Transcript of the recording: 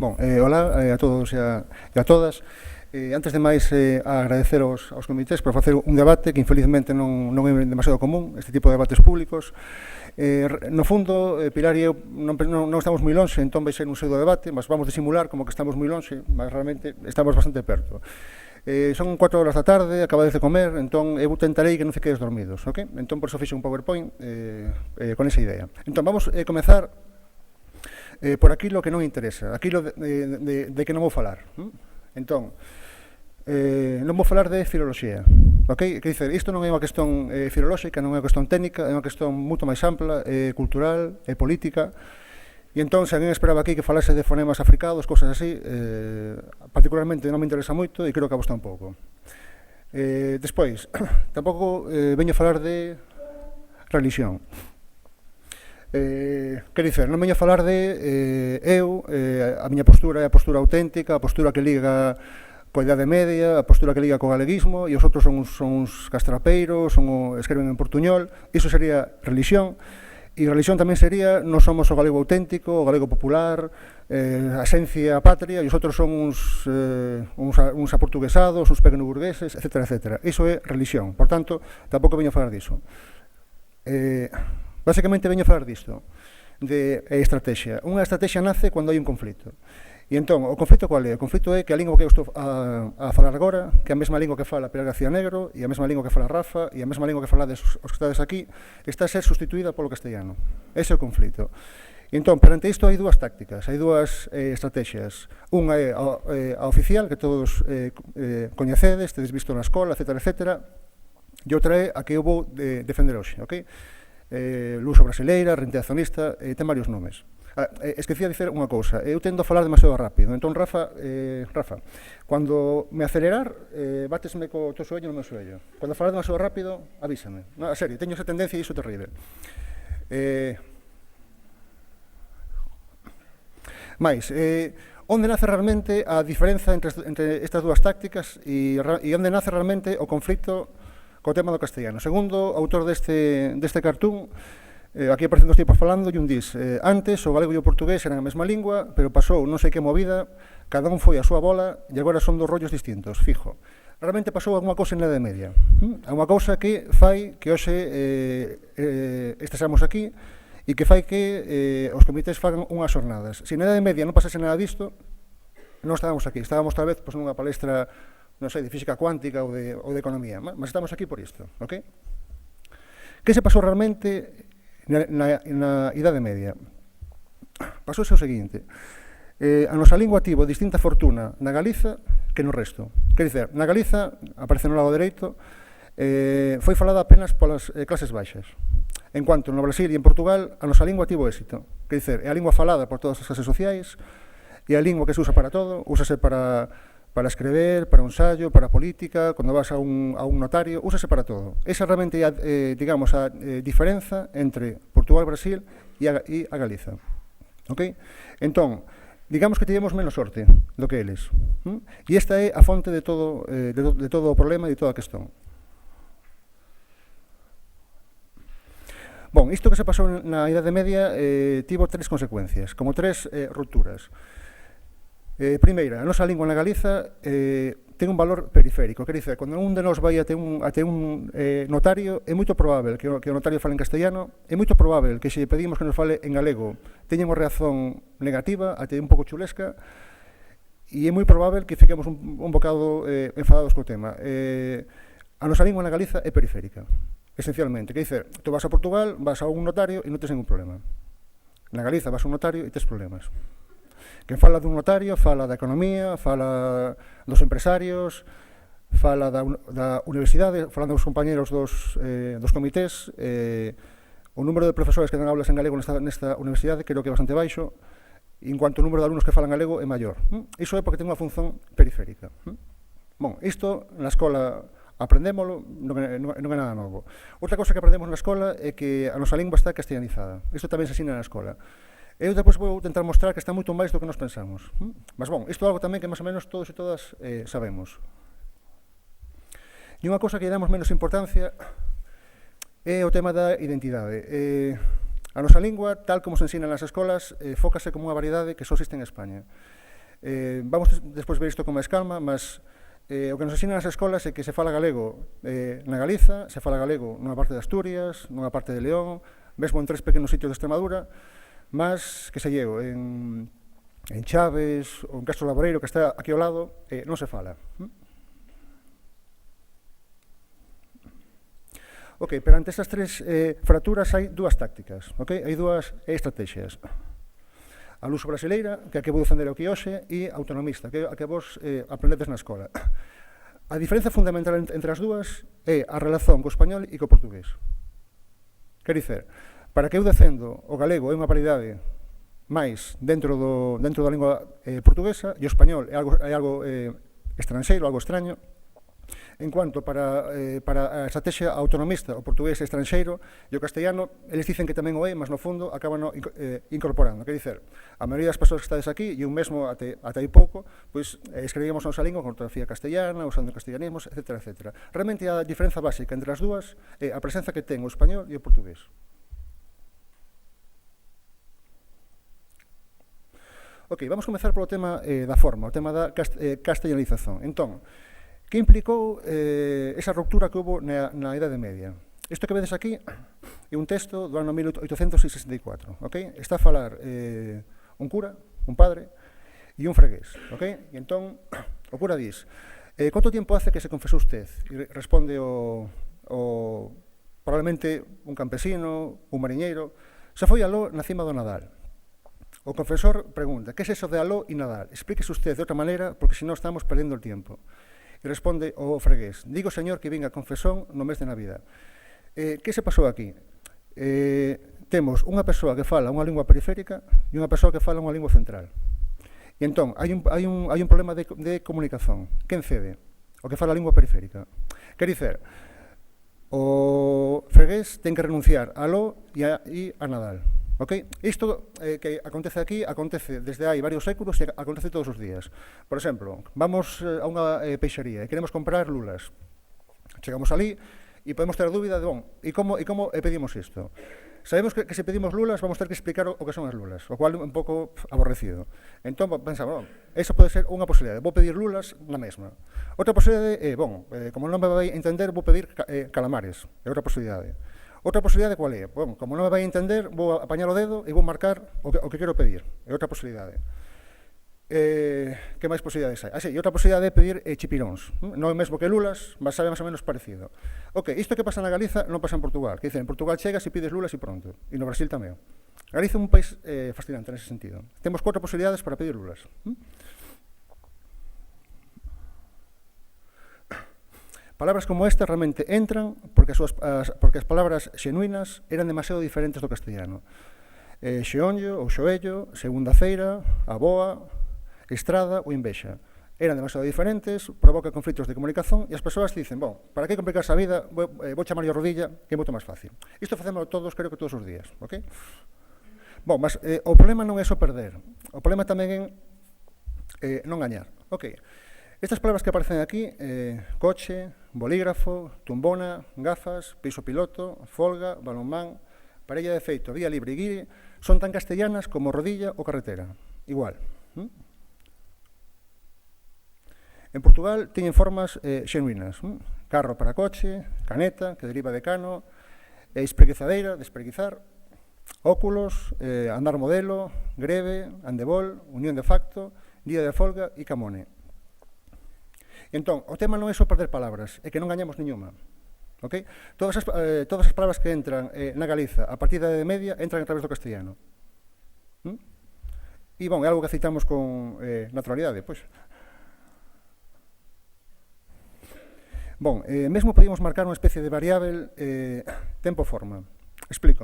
Hola a todos e a todas. Antes de máis, agradecer aos comités por facer un debate que infelizmente non é demasiado común, este tipo de debates públicos. No fundo, Pilar e eu non estamos moi lonxe, entón vai ser un pseudo debate, mas vamos disimular como que estamos moi lonxe, mas realmente estamos bastante perto. Son 4 horas da tarde, acabades de comer, entón eu tentarei que non fiquedes dormidos, ok? Entón, por iso fixe un PowerPoint con esa idea. Entón, vamos comezar por aquilo que non interesa, aquilo de que non vou falar. Entón, non vou falar de filoloxía, ok? Quer dizer, isto non é unha cuestión filolóxica, non é unha cuestión técnica, é unha cuestión moito máis ampla, cultural, política, e entón, se alguén esperaba aquí que falase de fonemas africados, cosas así, particularmente non me interesa moito e creo que a vos tampouco. Despois, tampouco veño a falar de religión. Quer dizer, non veño a falar de a miña postura é a postura auténtica, a postura que liga coa Idade Media, a postura que liga co galeguismo, e os outros son uns castrapeiros, escreven en portuñol. Iso sería religión, e religión tamén sería non somos o galego auténtico, o galego popular, a esencia patria, e os outros son uns aportuguesados, uns pequenoburgueses, etc. etc. Iso é religión, por tanto, tampouco veño a falar diso. Basicamente veño a falar disto, de estrategia. Unha estrategia nace cando hai un conflito. E entón, o conflito qual é? O conflito é que a lingua que eu estou a falar agora, que é a mesma lingua que fala Pilar García Negro, e a mesma lingua que fala Rafa, e a mesma lingua que falades os que estades aquí, está a ser sustituída polo castellano. Ese é o conflito. E entón, perante isto hai dúas tácticas, hai dúas estrategias. Unha é a oficial, que todos coñecedes, tedes visto na escola, etc. etc. E outra é a que eu vou defender hoxe, ok? Luso brasileira, renteazonista, ten varios nomes. Esquecía de dicer unha cousa, eu tendo a falar demasiado rápido, entón Rafa, cando me acelerar, bátesme co teu soello no meu soello. Cando falar demasiado rápido, avísame. A serio, teño esa tendencia e iso é terrible. Mais, onde nace realmente a diferenza entre estas dúas tácticas e onde nace realmente o conflito co tema do castellano? Segundo o autor deste cartún, aquí aparecen dos tipos falando e un dis, antes o galego e o portugués eran a mesma lingua, pero pasou non sei que movida, cada un foi a súa bola e agora son dos rollos distintos, fijo. Realmente pasou alguma cousa na Idade Media, alguma cousa que fai que hoxe estesamos aquí e que fai que os comités fagan unhas xornadas. Se na Idade Media non pasase nada disto, non estábamos aquí, estábamos tal vez nunha palestra, non sei, de física cuántica ou de economía, mas estamos aquí por isto, ok? Que se pasou realmente na Idade Media? Pasouse o seguinte, a nosa lingua tivo distinta fortuna na Galiza que no resto. Quer dizer, na Galiza, aparece no lado dereito, foi falada apenas polas clases baixas. En cuanto no Brasil e en Portugal, a nosa lingua tivo éxito. Quer dizer, é a lingua falada por todas as clases sociais, e a lingua que se usa para todo, úsase para escrever, para un ensayo, para a política, cando vas a un notario, úsase para todo. Esa realmente é, digamos, a diferenza entre Portugal, Brasil e a Galiza. Ok? Entón, digamos que tivemos menos sorte do que eles. E esta é a fonte de todo o problema e de toda a cuestión. Bon, isto que se pasou na Idade Media tivo 3 consecuencias, como 3 rupturas. Primeira, a nosa lingua na Galiza ten un valor periférico, quer dizer, cando un de nós vai até un notario, é moito probable que o notario fale en castellano, é moito probable que se pedimos que nos fale en galego teñen unha reacción negativa, até un pouco chulesca, e é moi probable que fiquemos un bocado enfadados co tema. A nosa lingua na Galiza é periférica, esencialmente, quer dizer, tú vas a Portugal, vas a un notario e non tes ningún problema. Na Galiza vas a un notario e tes problemas. Quen fala dun notario, fala da economía, fala dos empresarios, fala da universidade, falando dos compañeros dos comités, o número de profesores que dan aulas en galego nesta universidade creo que é bastante baixo, e en cuanto ao número de alumnos que falan galego é maior. Iso é porque ten unha función periférica. Bon, isto na escola aprendémolo, non é nada novo. Outra cosa que aprendemos na escola é que a nosa lingua está castellanizada. Isto tamén se ensina na escola. Eu depois vou tentar mostrar que está moito máis do que nos pensamos. Mas, bon, isto é algo tamén que máis ou menos todos e todas sabemos. E unha cosa que lle damos menos importancia é o tema da identidade. A nosa lingua, tal como se ensina nas escolas, fócase como unha variedade que só existe en España. Vamos despois ver isto con máis calma, mas o que nos ensinan nas escolas é que se fala galego na Galiza, se fala galego nunha parte de Asturias, nunha parte de León, mesmo en 3 pequenos sitios de Extremadura, mas que se llego en Chaves ou en Castro Laboreiro, que está aquí ao lado, non se fala. Ok, pero ante estas 3 fracturas hai 2 tácticas, ok? Hai 2 estrategias. A luso brasileira, que é a que vou defender aquí hoxe, e autonomista, que é a que vos aprendedes na escola. A diferencia fundamental entre as 2 é a relación co español e co portugués. Quer dizer, para que eu defendo o galego é unha variedade máis dentro da lingua portuguesa, e o español é algo estranxeiro, algo extraño, en cuanto para a estrategia autonomista, o portugués estranxeiro e o castellano, eles dicen que tamén o é, mas no fundo acaban incorporando. Quer dizer, a maioría das persoas que estades aquí, e un mesmo até hai pouco, pois escribíamos a nosa lingua con ortografía castellana, usando castellanismos, etc. Realmente a diferenza básica entre as 2 é a presenza que ten o español e o portugués. Ok, vamos comezar polo tema da forma, o tema da castellanización. Entón, que implicou esa ruptura que houve na Idade Media. Isto que vedes aquí é un texto do ano 1864, ok? Está a falar un cura, un padre e un fregués, ok? E entón, o cura dis, ¿cuánto tiempo hace que se confesó usted? E responde probablemente un campesino, un mariñeiro, se foi aló na cima do Nadal. O confesor pregunta, ¿qué es eso de aló e Nadal? Explíquese usted de outra maneira, porque si no estamos perdendo el tiempo. E responde o fregués, digo, señor, que vin a confesión no mes de Navidad. Que se pasou aquí? Temos unha persoa que fala unha lingua periférica e unha persoa que fala unha lingua central. E entón, hai un problema de comunicación. Quen cede? O que fala a lingua periférica. Quer dizer, o fregués ten que renunciar a aló e a Nadal. Okay? Isto que acontece aquí, acontece desde hai varios séculos e acontece todos os días. Por exemplo, vamos a unha peixería e queremos comprar lulas. Chegamos ali e podemos ter a dúbida de, e como pedimos isto? Sabemos que se pedimos lulas vamos ter que explicar o que son as lulas, o cual é un pouco aborrecido. Entón, pensamos, esa pode ser unha posibilidade, vou pedir lulas na mesma. Outra posibilidade é, como non me vai entender, vou pedir calamares, é outra posibilidade. Outra posibilidade qual é? Como non me vai entender, vou apañar o dedo e vou marcar o que quero pedir. É outra posibilidade. Que máis posibilidades hai? E outra posibilidade é pedir chipiróns. Non é mesmo que lulas, mas sabe máis ou menos parecido. Ok, isto que pasa na Galiza non pasa en Portugal. Que dicen, en Portugal chegas e pides lulas e pronto. E no Brasil tamén. Galiza é un país fascinante nese sentido. Temos 4 posibilidades para pedir lulas. Palabras como esta realmente entran porque as palabras xenuínas eran demasiado diferentes do castellano. Xeonllo ou xoello, segunda feira, aboa, estrada ou invexa. Eran demasiado diferentes, provoca conflitos de comunicación e as persoas dicen, para que complicarse a vida, vou chamar a rodilla que é moito máis fácil. Isto facemos todos, creo que todos os días, ok? Mas o problema non é só perder, o problema tamén é non gañar, ok? Estas palabras que aparecen aquí, coche, bolígrafo, tumbona, gafas, piso piloto, folga, balonmán, parella de feito, vía libre e guire, son tan castellanas como rodilla ou carretera. Igual. En Portugal teñen formas xenuínas. Carro para coche, caneta, que deriva de cano, espreguizadeira, de espreguizar, óculos, andar modelo, greve, andebol, unión de facto, día de folga e camone. Entón, o tema non é só perder palabras, é que non gañamos niñuma. Okay? Todas as palabras que entran na Galiza a partir da Idade Media entran a través do castellano. E, é algo que aceitamos con naturalidade, pois. Mesmo podíamos marcar unha especie de variável tempo-forma. Explico.